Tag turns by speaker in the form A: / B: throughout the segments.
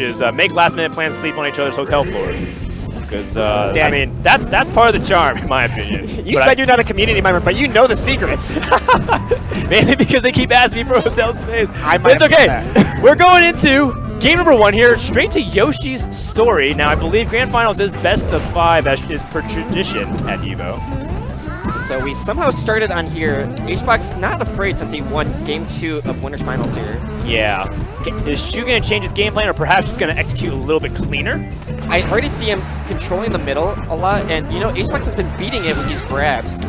A: is make last-minute plans sleep on each other's hotel floors. Because, I mean, that's part of the charm, in my opinion.
B: You said you're not a community member, but you know the secrets.
A: Mainly because they keep asking me for hotel space.
B: It's
A: okay. We're going into game number 1 here, straight to Yoshi's story. Now, I believe Grand Finals is best of 5, as is per tradition at EVO.
B: So we somehow started on here. HBox not afraid since he won game 2 of Winners Finals here.
A: Yeah. Is Chu going to change his game plan, or perhaps just going to execute a little bit cleaner?
B: I already see him controlling the middle a lot, and you know, HBox has been beating it with these grabs.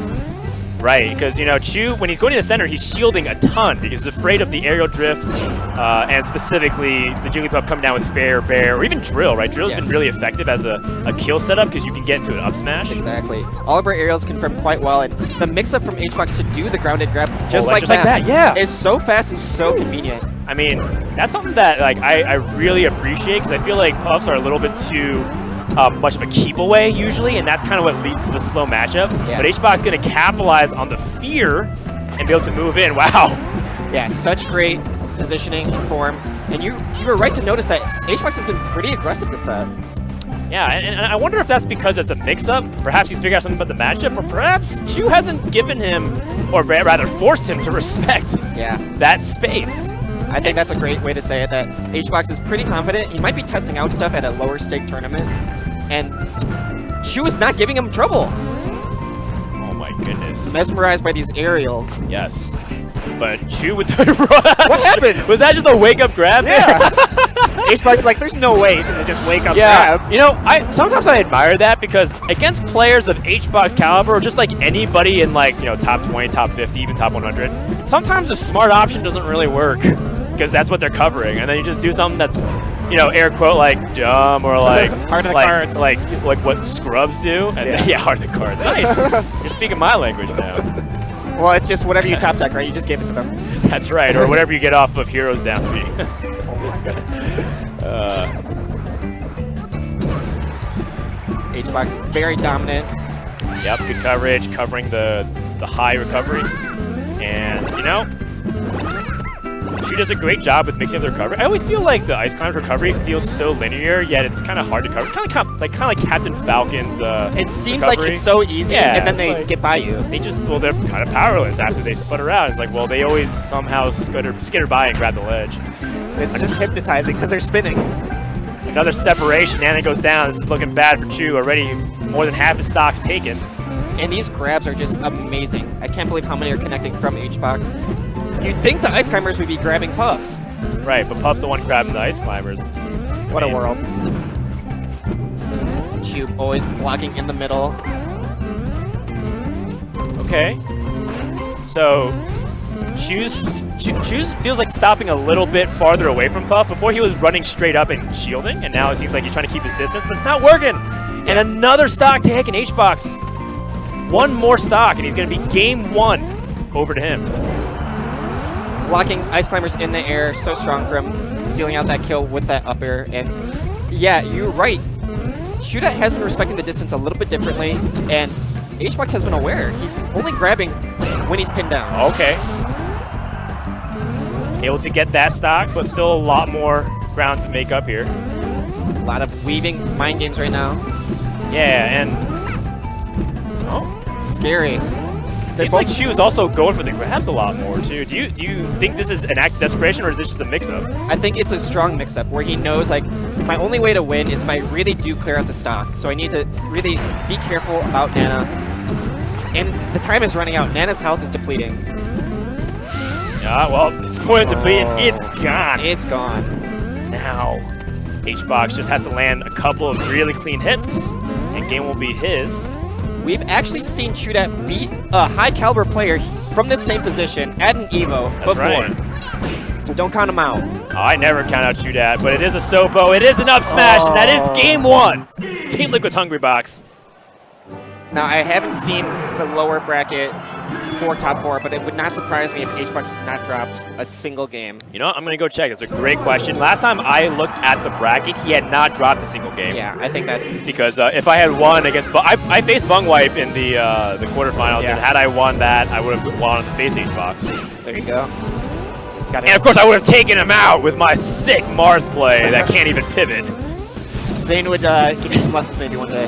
A: Right, because, you know, Chu, when he's going to the center, he's shielding a ton because he's afraid of the aerial drift, and specifically the Jigglypuff coming down with Fair, Bear, or even Drill, right? Drill's been really effective as a kill setup because you can get into an up smash.
B: Exactly. All of our aerials confirm quite well, and the mix-up from HBox to do the grounded grab, just like that,
A: yeah,
B: is so fast and so convenient.
A: I mean, that's something that like I really appreciate, because I feel like Puffs are a little bit too much of a keep away usually, and that's kind of what leads to the slow matchup.
B: Yeah.
A: But HBox going to capitalize on the fear and be able to move in. Wow.
B: Yeah, such great positioning and form. And you were right to notice that HBox has been pretty aggressive this set.
A: Yeah, and I wonder if that's because it's a mix-up. Perhaps he's figured out something about the matchup, or perhaps Chu hasn't given him, or rather forced him to respect that space.
B: I think that's a great way to say it, that HBox is pretty confident. He might be testing out stuff at a lower stake tournament, and Chu is not giving him trouble.
A: Oh my goodness.
B: Mesmerized by these aerials.
A: Yes. But Chu with the rush.
B: What happened?
A: Was that just a wake-up grab?
B: Yeah. HBox is like, there's no way he's going to just wake up grab.
A: You know, sometimes I admire that, because against players of HBox caliber, or just like anybody in like, you know, top 20, top 50, even top 100, sometimes the smart option doesn't really work, because that's what they're covering. And then you just do something that's, you know, air quote, like dumb, or like
B: hard of the cards.
A: Like what scrubs do. And hard of the cards. Nice. You're speaking my language now.
B: Well, it's just whatever you top deck, right? You just give it to them.
A: That's right, or whatever you get off of Heroes Down B.
B: Oh my goodness. HBox very dominant.
A: Yep, good coverage, covering the high recovery. And, you know, Chu does a great job with mixing up the recovery. I always feel like the Ice Climb's recovery feels so linear, yet it's kind of hard to cover. It's kind of like Captain Falcon's
B: It seems
A: recovery.
B: like it's so easy, and then they
A: like,
B: get by you.
A: They just, well, they're kind of powerless after they sputter out. It's like, well, they always somehow skitter by and grab the ledge.
B: It's just hypnotizing because they're spinning.
A: Another separation, Nana goes down. This is looking bad for Chu. Already more than half his stock's taken.
B: And these grabs are just amazing. I can't believe how many are connecting from HBox. You'd think the Ice Climbers would be grabbing Puff.
A: Right, but Puff's the one grabbing the Ice Climbers.
B: What a world. Chu always blocking in the middle.
A: Okay. So, Chu's feels like stopping a little bit farther away from Puff. Before he was running straight up and shielding, and now it seems like he's trying to keep his distance, but it's not working. And another stock take in HBox. One more stock, and he's going to be game 1 over to him.
B: Blocking Ice Climbers in the air, so strong for him, stealing out that kill with that up air. And yeah, you're right. Chudat has been respecting the distance a little bit differently, and HBox has been aware. He's only grabbing when he's pinned down.
A: Okay. Able to get that stock, but still a lot more ground to make up here.
B: A lot of weaving mind games right now.
A: Yeah, and
B: It's scary.
A: Seems like Chu is also going for the grabs a lot more too. Do you think this is an act of desperation, or is this just a mix-up?
B: I think it's a strong mix-up where he knows, like, my only way to win is if I really do clear out the stock. So I need to really be careful about Nana. And the time is running out. Nana's health is depleting.
A: Yeah, well, it's going to deplete. It's gone.
B: It's gone.
A: Now, HBox just has to land a couple of really clean hits, and game will be his.
B: We've actually seen Chudat beat a high-caliber player from the same position at an EVO before.
A: Right.
B: So don't count him out.
A: Oh, I never count out Chudat, but it is a Sopo. It is an up smash, and that is game 1. Team Liquid's Hungrybox.
B: Now, I haven't seen the lower bracket for top 4, but it would not surprise me if HBox has not dropped a single game.
A: You know what? I'm going to go check. It's a great question. Last time I looked at the bracket, he had not dropped a single game.
B: Yeah, I think that's...
A: Because if I had won against... I faced Bungwipe in the quarterfinals, and had I won that, I would have won to face HBox.
B: There you go. Got it.
A: And of course, I would have taken him out with my sick Marth play that can't even pivot.
B: Zane would give you some lessons maybe one day.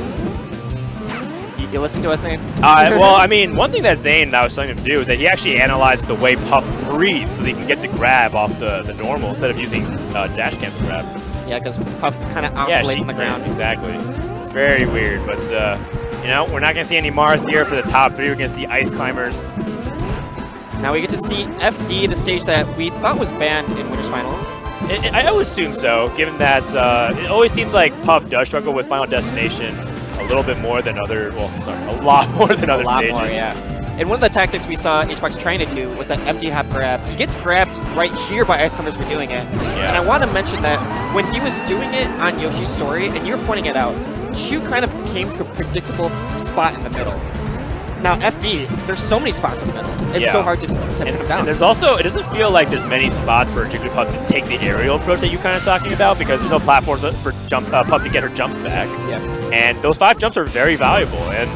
B: You listen to us, Zane?
A: Well, I mean, one thing that Zane, I was telling him to do is that he actually analyzed the way Puff breathes so that he can get the grab off the normal instead of using dash cancel grab.
B: Yeah, because Puff kind of oscillates on the ground.
A: Exactly. It's very weird, but you know, we're not going to see any Marth here for the top 3. We're going to see Ice Climbers.
B: Now we get to see FD, the stage that we thought was banned in Winners Finals.
A: I would assume so, given that it always seems like Puff does struggle with Final Destination a little bit more than other, a lot more than other stages.
B: More, yeah. And one of the tactics we saw HBox trying to do was that empty hop grab. He gets grabbed right here by Ice Climbers for doing it.
A: Yeah.
B: And I want to mention that when he was doing it on Yoshi's story, and you were pointing it out, Chu kind of came to a predictable spot in the middle. Now, FD, there's so many spots in the middle. It's so hard to pin him down.
A: And there's also, it doesn't feel like there's many spots for Jigglypuff to take the aerial approach that you're kind of talking about, because there's no platforms for Puff to get her jumps back.
B: Yeah.
A: And those 5 jumps are very valuable. And,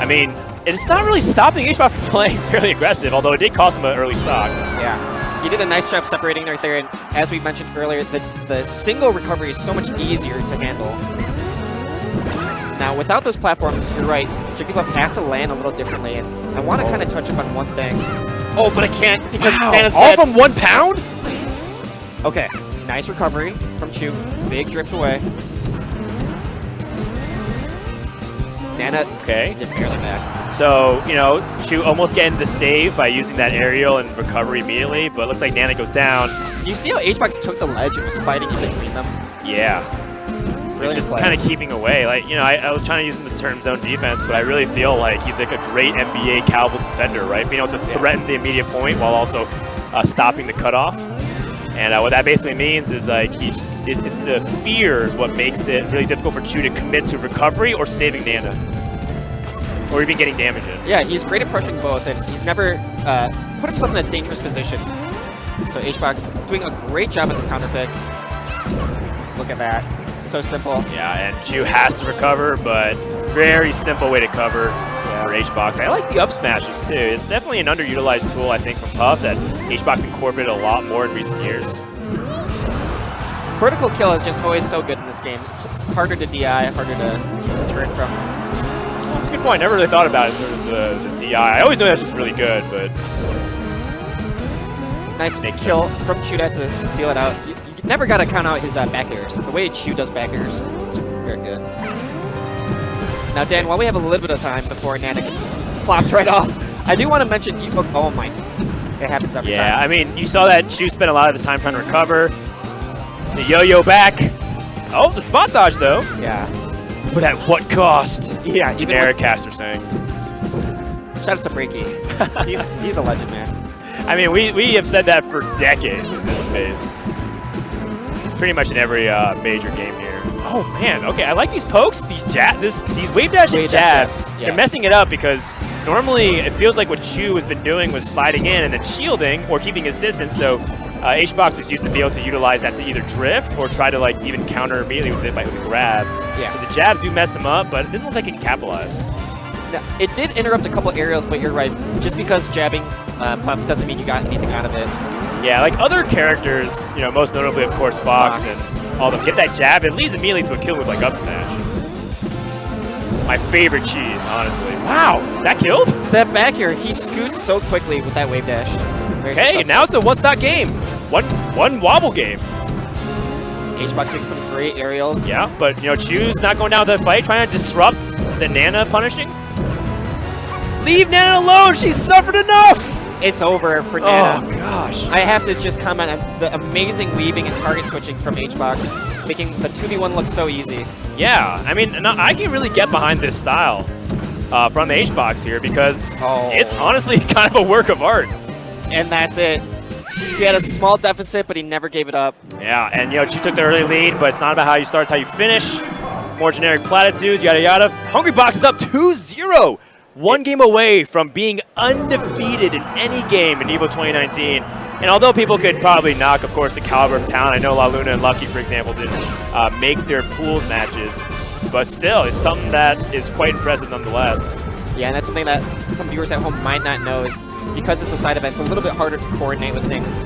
A: I mean, it's not really stopping HBox from playing fairly aggressive, although it did cost him an early stock.
B: Yeah. He did a nice job separating right there, and as we mentioned earlier, the single recovery is so much easier to handle. Now, without those platforms, you're right, Jigglypuff has to land a little differently, and I want to kind of touch up on one thing. Oh, but I can't, because Nana's
A: all
B: dead.
A: from 1 pound?
B: Okay, nice recovery from Chu. Big drift away. Nana did barely back.
A: So, you know, Chu almost getting the save by using that aerial and recovery immediately, but it looks like Nana goes down.
B: You see how HBox took the ledge and was fighting in between them?
A: Yeah. He's just kind of keeping away. Like, you know, I was trying to use him the turn zone defense, but I really feel like he's like a great NBA caliber defender, right? Being able to threaten the immediate point while also stopping the cutoff. And what that basically means is like it's the fear is what makes it really difficult for Chu to commit to recovery or saving Nana, or even getting damage in.
B: Yeah, he's great at pressuring both, and he's never put himself in a dangerous position. So HBox doing a great job at this counter pick. Look at that. So simple.
A: Yeah, and Chu has to recover, but very simple way to cover for HBox. I like the up smashes too. It's definitely an underutilized tool, I think, from Puff that HBox incorporated a lot more in recent years.
B: Vertical kill is just always so good in this game. It's harder to DI, harder to turn from.
A: Well, that's a good point. Never really thought about it in terms of the DI. I always know that's just really good, but
B: nice kill from Chudat to seal it out. You never got to count out his back airs. The way Chu does back airs, it's very good. Now, Dan, while we have a little bit of time before Nana gets plopped right off, I do want to mention, oh my, it happens every time.
A: Yeah, I mean, you saw that Chu spent a lot of his time trying to recover. The yo-yo back. Oh, the spot dodge, though.
B: Yeah.
A: But at what cost?
B: Yeah,
A: generic caster sayings.
B: Shout out to Breaky. he's a legend, man.
A: I mean, we have said that for decades in this space. Pretty much in every major game here. Oh man, okay, I like these pokes, these wave dash and jabs.
B: Yes.
A: They're messing it up because normally it feels like what Chu has been doing was sliding in and then shielding or keeping his distance. So HBox was used to be able to utilize that to either drift or try to like even counter immediately with it by the grab.
B: Yeah.
A: So the jabs do mess him up, but it didn't look like it can capitalize.
B: Now, it did interrupt a couple aerials, but you're right. Just because jabbing Puff doesn't mean you got anything out of it.
A: Yeah, like other characters, you know, most notably, of course, Fox and all of them, get that jab, it leads immediately to a kill with like up smash. My favorite cheese, honestly. Wow, that killed?
B: That back here, he scoots so quickly with that wave dash.
A: Okay, now it's a one-stop game. One wobble game.
B: HBox doing some great aerials.
A: Yeah, but you know, Chu's not going down to the fight, trying to disrupt the Nana punishing. Leave Nana alone, she's suffered enough!
B: It's over for Nana.
A: Oh, gosh.
B: I have to just comment on the amazing weaving and target switching from HBox, making the 2v1 look so easy.
A: Yeah, I mean, I can really get behind this style from the HBox here because it's honestly kind of a work of art.
B: And that's it. He had a small deficit, but he never gave it up.
A: Yeah, and you know, Chu took the early lead, but it's not about how you start, it's how you finish. More generic platitudes, yada yada. Hungrybox is up 2-0. One game away from being undefeated in any game in EVO 2019. And although people could probably knock, of course, the caliber of talent, I know La Luna and Lucky, for example, didn't make their pools matches, but still, it's something that is quite impressive nonetheless.
B: Yeah, and that's something that some viewers at home might not know is because it's a side event, it's a little bit harder to coordinate with things.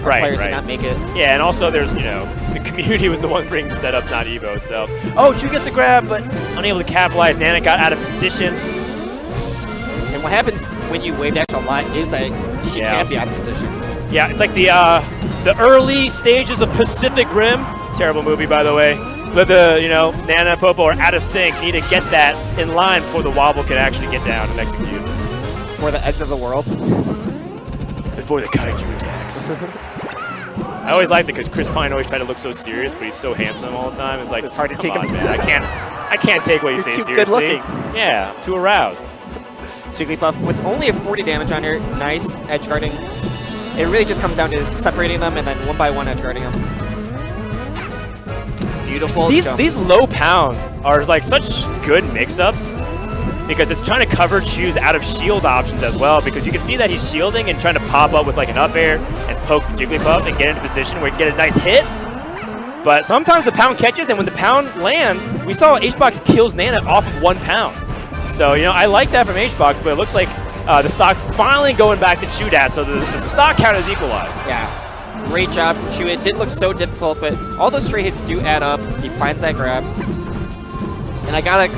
B: our players did not make it.
A: Yeah, and also there's, you know, the community was the one bringing the setups, not Evo itself. Oh, Chu gets the grab, but unable to capitalize. Nana got out of position.
B: And what happens when you wave dash a lot is that she can be out of position.
A: Yeah, it's like the early stages of Pacific Rim. Terrible movie, by the way. But the, you know, Nana and Popo are out of sync. You need to get that in line before the wobble can actually get down and execute.
B: For the end of the world.
A: Before the kaiju attacks. I always liked it because Chris Pine always tried to look so serious, but he's so handsome all the time. It's like,
B: it's hard to take him.
A: Man. I can't take what you say
B: too
A: seriously.
B: Good looking.
A: Yeah, I'm too aroused.
B: Jigglypuff with only a 40 damage on her. Nice edge guarding. It really just comes down to separating them and then one by one edge guarding them. Beautiful.
A: These low pounds are like such good mix-ups because it's trying to cover Chu's out of shield options as well, because you can see that he's shielding and trying to pop up with like an up air and poke the Jigglypuff and get into position where he can get a nice hit. But sometimes the pound catches, and when the pound lands, we saw HBox kills Nana off of 1 pound. So, you know, I like that from HBox, but it looks like the stock finally going back to Chudat, so the stock count is equalized.
B: Yeah, great job from Chu. It did look so difficult, but all those straight hits do add up. He finds that grab. And I gotta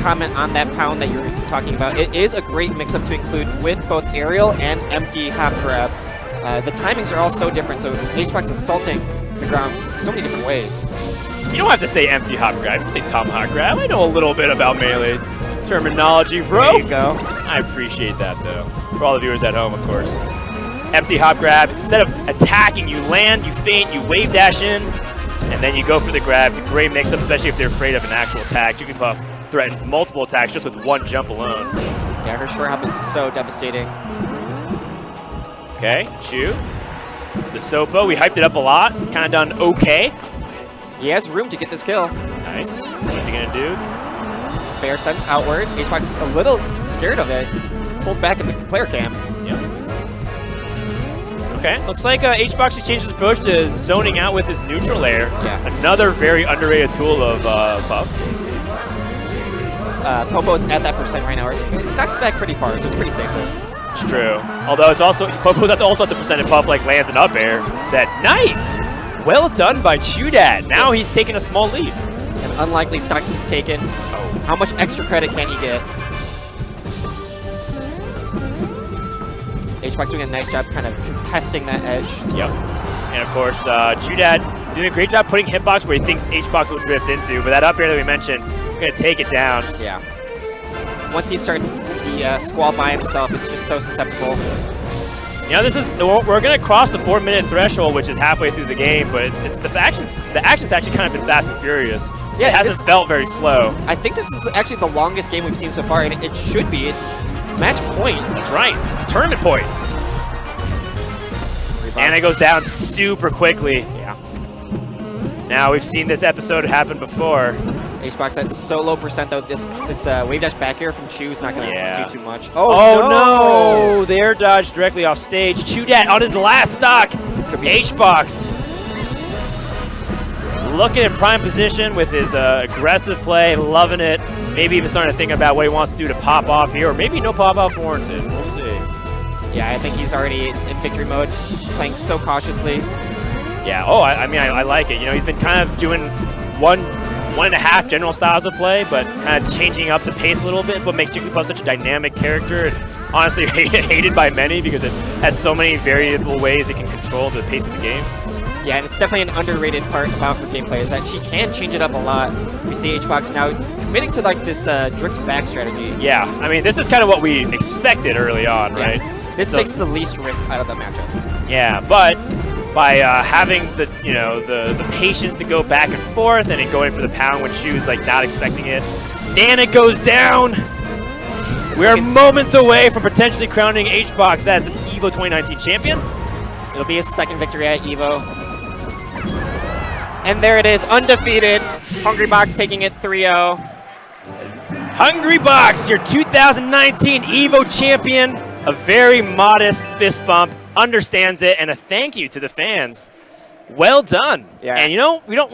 B: comment on that pound that you were talking about. It is a great mix-up to include with both aerial and empty hop grab. The timings are all so different, so HBox is assaulting the ground so many different ways.
A: You don't have to say empty hop grab, you can say tomahawk grab. I know a little bit about melee terminology, bro.
B: There you go.
A: I appreciate that, though. For all the viewers at home, of course. Empty hop grab. Instead of attacking, you land, you feint, you wave dash in, and then you go for the grab. It's a great mix-up, especially if they're afraid of an actual attack. Jigglypuff threatens multiple attacks just with 1 jump alone.
B: Yeah, her short hop is so devastating.
A: Okay, Chu. The Sopo, we hyped it up a lot. It's kind of done okay.
B: He has room to get this kill.
A: Nice. What's he going to do?
B: Fair sense outward. HBox a little scared of it. Pulled back in the player cam.
A: Yep. Okay, looks like HBox has changed his approach to zoning out with his neutral layer.
B: Yeah.
A: Another very underrated tool of Puff.
B: Popo's at that percent right now. It knocks back pretty far, so it's pretty safe there.
A: It's true. Although it's also, Popo's also at the percent and Puff like lands an up air instead. Nice! Well done by Chudat. Now he's taking a small lead.
B: An unlikely stock he's taken.
A: Oh.
B: How much extra credit can he get? HBox doing a nice job kind of contesting that edge.
A: Yep. And of course, Chudat doing a great job putting hitbox where he thinks HBox will drift into, but that up air that we mentioned, going to take it down.
B: Yeah. Once he starts the squall by himself, it's just so susceptible.
A: You know, we're going to cross the 4-minute threshold, which is halfway through the game, but it's the action's actually kind of been fast and furious. Yeah, it hasn't felt very slow.
B: I think this is actually the longest game we've seen so far, and it should be. It's match point.
A: That's right. Tournament point. And it goes down super quickly.
B: Yeah.
A: Now, we've seen this episode happen before.
B: HBox at so low percent, though. This wave dash back air from Chu is not going to do too much.
A: Oh no! The air dodge directly off stage. Chudat on his last stock. HBox looking in prime position with his aggressive play, loving it. Maybe even starting to think about what he wants to do to pop off here, or maybe no pop off warranted. We'll see.
B: Yeah, I think he's already in victory mode, playing so cautiously.
A: Yeah. Oh, I mean, I like it. You know, he's been kind of doing one and a half general styles of play, but kind of changing up the pace a little bit. It's what makes Jigglypuff such a dynamic character, and honestly hated by many because it has so many variable ways it can control the pace of the game.
B: Yeah, and it's definitely an underrated part about her gameplay is that she can change it up a lot. We see HBox now committing to like this drift back strategy.
A: Yeah, I mean, this is kind of what we expected early on, right?
B: This takes the least risk out of the matchup.
A: Yeah, but by having the patience to go back and forth and then going for the pound when she was like not expecting it, Nana goes down. We're moments away from potentially crowning HBox as the EVO 2019 champion.
B: It'll be his second victory at EVO. And there it is, undefeated. Hungrybox taking it 3-0.
A: Hungrybox, your 2019 EVO champion. A very modest fist bump, understands it, and a thank you to the fans. Well done.
B: Yeah.
A: And you know, we don't